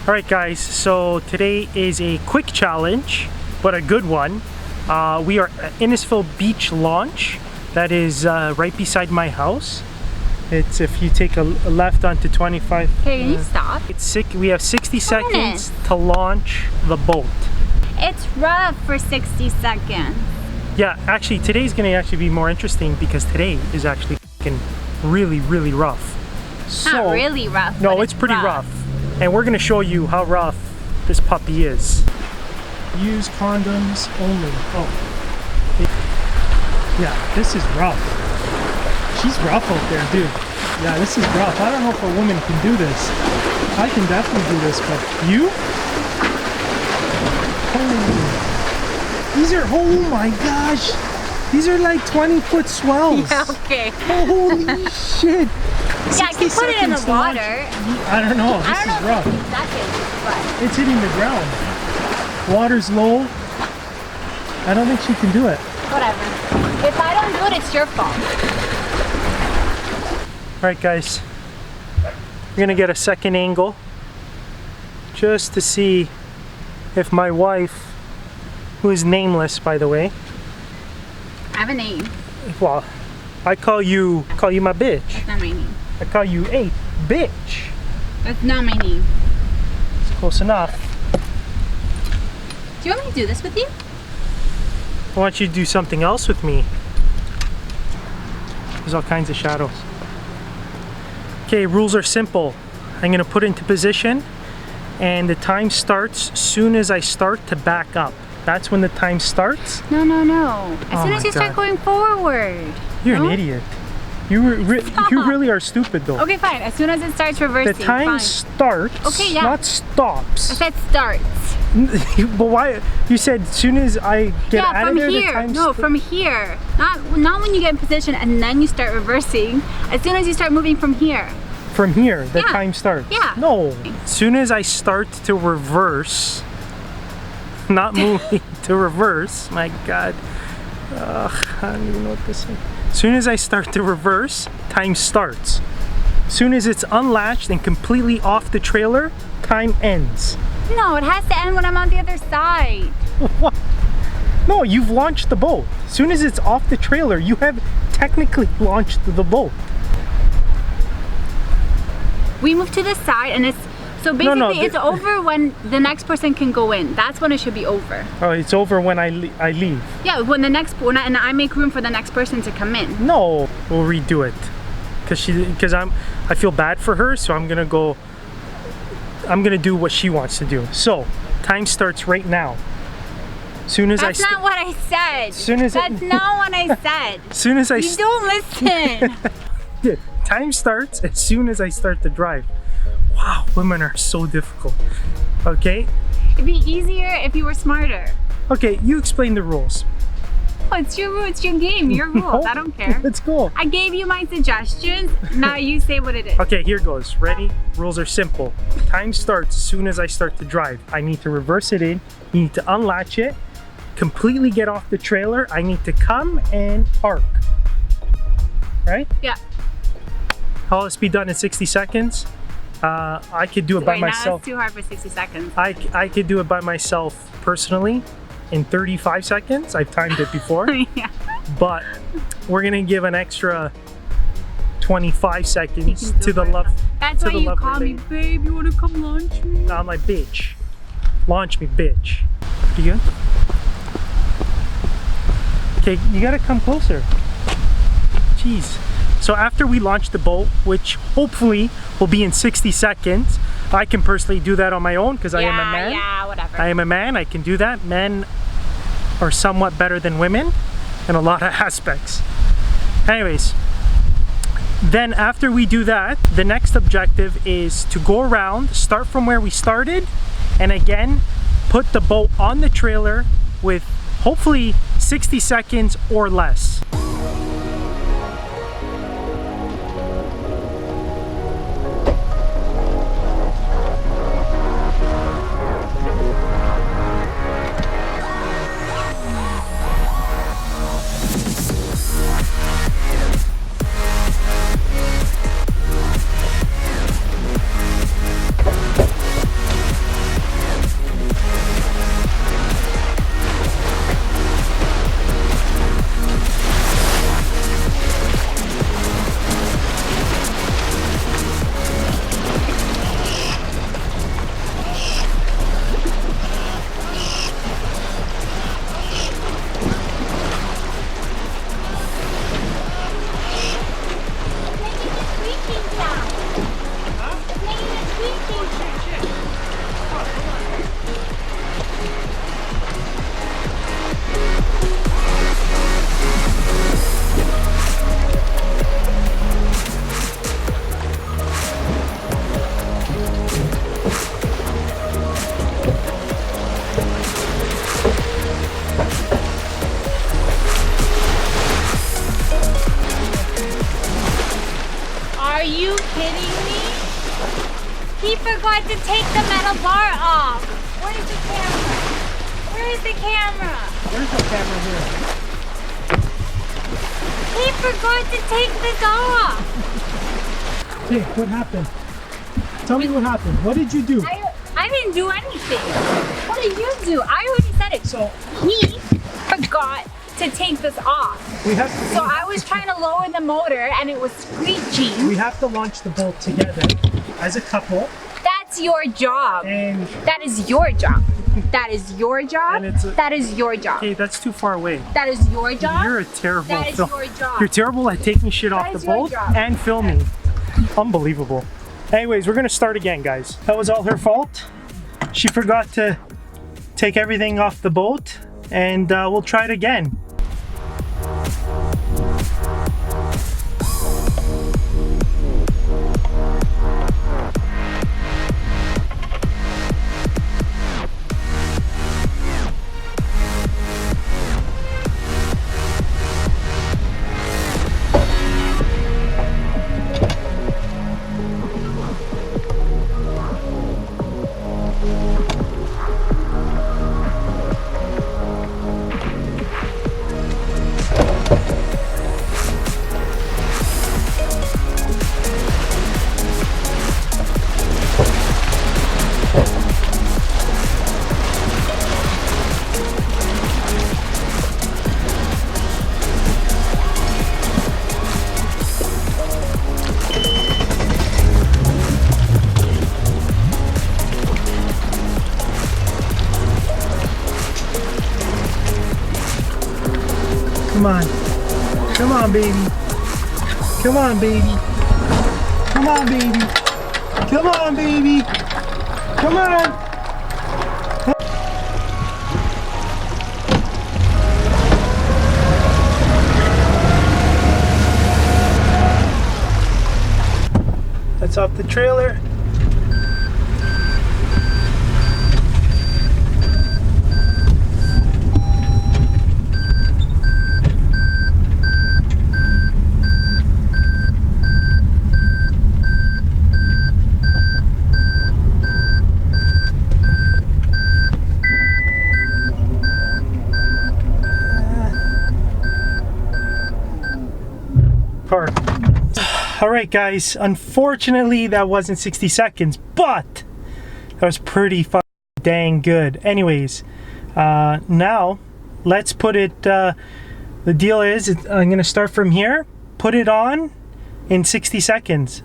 Alright guys, so today is a quick challenge, but a good one. We are at Innisfil Beach launch. That is right beside my house. It's if you take a left onto 25. Okay, can you stop? We have 60 seconds to launch the boat. It's rough for 60 seconds. Yeah, actually today's gonna actually be more interesting because today is actually really, really rough. Not really rough. No, it's pretty rough. And we're gonna show you how rough this puppy is. Use condoms only. Oh. Yeah, this is rough. She's rough out there, dude. Yeah, this is rough. I don't know if a woman can do this. I can definitely do this, but you? Oh. These are, oh my gosh. These are like 20-foot swells. Yeah, okay. Holy shit. Yeah, you put it in the water. I don't know. This is rough. It's hitting the ground. Water's low. I don't think she can do it. Whatever. If I don't do it, it's your fault. Alright guys. We're gonna get a second angle just to see if my wife, who is nameless by the way. I have a name. Well, I call you my bitch. That's not my name. I call you a bitch. That's not my name. It's close enough. Do you want me to do this with you? I want you to do something else with me. There's all kinds of shadows. Okay, rules are simple. I'm gonna put into position and the time starts soon as I start to back up. That's when the time starts. No. As soon as you start going forward. You're an idiot. You really are stupid though. Okay, fine. As soon as it starts reversing. The time starts, not stops. I said starts. But why? You said as soon as I get out of there, here. the time No, from here. Not when you get in position and then you start reversing. As soon as you start moving from here. From here, the time starts. Yeah. No. As soon as I start to reverse, not moving to reverse. My God. I don't even know what this is. As soon as I start to reverse, time starts. As soon as it's unlatched and completely off the trailer, time ends. No, it has to end when I'm on the other side. What? No, you've launched the boat. As soon as it's off the trailer, you have technically launched the boat. We move to the side and it's, so basically it's over when the next person can go in. That's when it should be over. Oh, it's over when I leave. Yeah, when and I make room for the next person to come in. No, we'll redo it. Because I feel bad for her, so I'm gonna do what she wants to do. So, time starts right now. Soon as That's not what I said. That's not what I said. Soon as I You don't listen. Time starts as soon as I start to drive. Wow, women are so difficult. Okay? It'd be easier if you were smarter. Okay, you explain the rules. Oh, it's your rule, it's your game, your rules. I don't care. Let's go. I gave you my suggestions. Now you say what it is. Okay, here goes. Ready? Rules are simple. Time starts as soon as I start to drive. I need to reverse it in. You need to unlatch it. Completely get off the trailer. I need to come and park. Right? Yeah. How will this be done in 60 seconds? I could do it by myself. Now it's too hard for 60 seconds. I could do it by myself personally in 35 seconds. I've timed it before. Yeah. But we're gonna give an extra 25 seconds to the love. That's why you call me, babe. You wanna come launch me? I'm like, bitch. Launch me, bitch. You good? Okay, you gotta come closer. Jeez. So after we launch the boat, which hopefully will be in 60 seconds, I can personally do that on my own because I am a man. Yeah, whatever. I am a man, I can do that. Men are somewhat better than women in a lot of aspects. Anyways, then after we do that, the next objective is to go around, start from where we started, and again, put the boat on the trailer with hopefully 60 seconds or less. forgot to take the metal bar off. Where's the camera? Where is the camera? Where's the camera here? He forgot to take this off. Hey, what happened? Tell me what happened. What did you do? I didn't do anything. What did you do? I already said it. So he forgot to take this off. So I was trying to lower the motor and it was screeching. We have to launch the boat together as a couple. That's your job. And that is your job. That is your job. And that is your job. Okay, that's too far away. That is your job. You're a terrible That is your job. You're terrible at taking shit off the boat and filming. Unbelievable. Anyways, we're gonna start again, guys. That was all her fault. She forgot to take everything off the boat, and we'll try it again. Come on. Come on, baby. Come on, baby. Come on, baby. Come on, baby. Come on. That's off the trailer. Park. All right, guys, unfortunately that wasn't 60 seconds, but that was pretty dang good. Anyways, now let's put it, the deal is I'm gonna start from here, put it on in 60 seconds.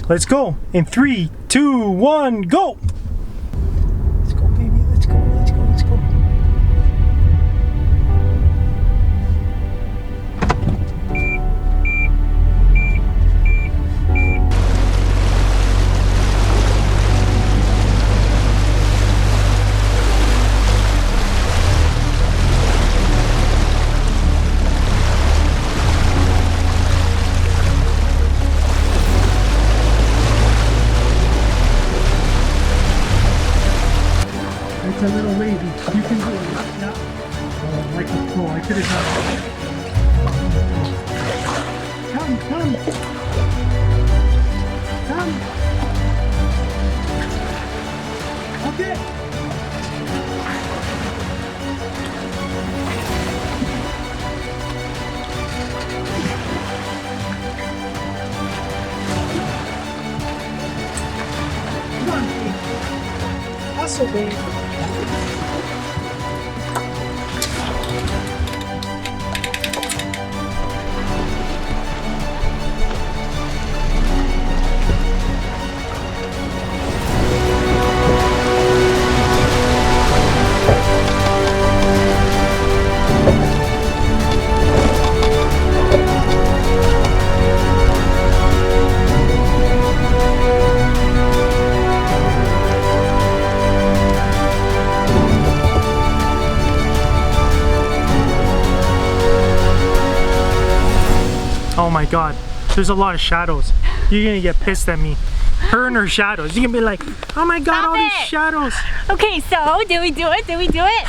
Let's go in 3, 2, 1, go. Let's go, baby. Let's go, let's go, let's go. It's a little wavy. You can do it. Yeah. Oh, like a pro. I could have done it. Come, come. Come. Okay. Come on, baby. Hustle, baby. Oh my god, there's a lot of shadows. You're gonna get pissed at me. Her and her shadows. You're gonna be like, oh my god, all these shadows. Okay, so did we do it? Did we do it?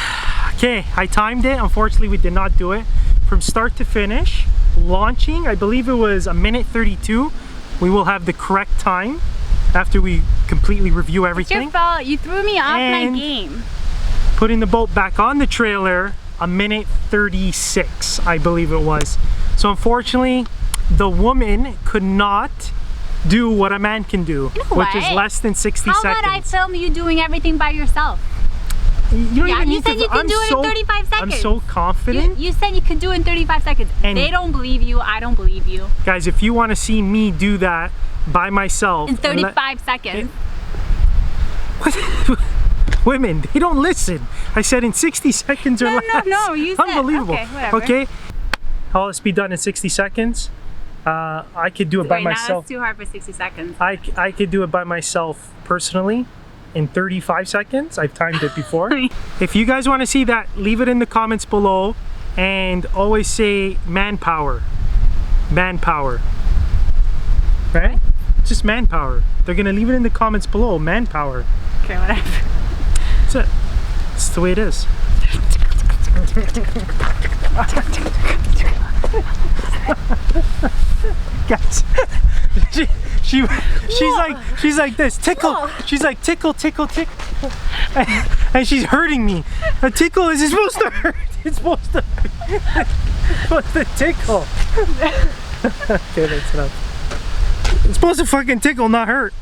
Okay, I timed it. Unfortunately, we did not do it. From start to finish, launching, I believe it was 1:32. We will have the correct time after we completely review It's everything. your fault. You threw me off my And- game. Putting the boat back on the trailer, 1:36, I believe it was. So unfortunately, the woman could not do what a man can do, You know which is what? less than 60 How seconds. about I film you doing everything by yourself? You don't Yeah, even you need said to. you can I'm do it in so, 35 I'm seconds. so confident. You said you could do it in 35 seconds. And- They don't believe you. I don't believe you. Guys, if you want to see me do that by myself, In 35 seconds. women, they don't listen. I said in 60 seconds or No, less. no, you said- Unbelievable. okay, whatever. Okay. How will this be done in 60 seconds? I could do it by Wait, now myself. it's too hard for 60 seconds. I could do it by myself personally in 35 seconds. I've timed it before. If you guys want to see that, leave it in the comments below, and always say manpower. Manpower. Right? Just manpower. They're gonna leave it in the comments below. Manpower. Okay, whatever. That's it. That's the way it is. Guys, she's like this, tickle. Whoa. She's like tickle, tickle, tickle, and she's hurting me. A tickle is supposed to hurt. It's supposed to tickle. Okay, that's enough. It's supposed to fucking tickle, not hurt.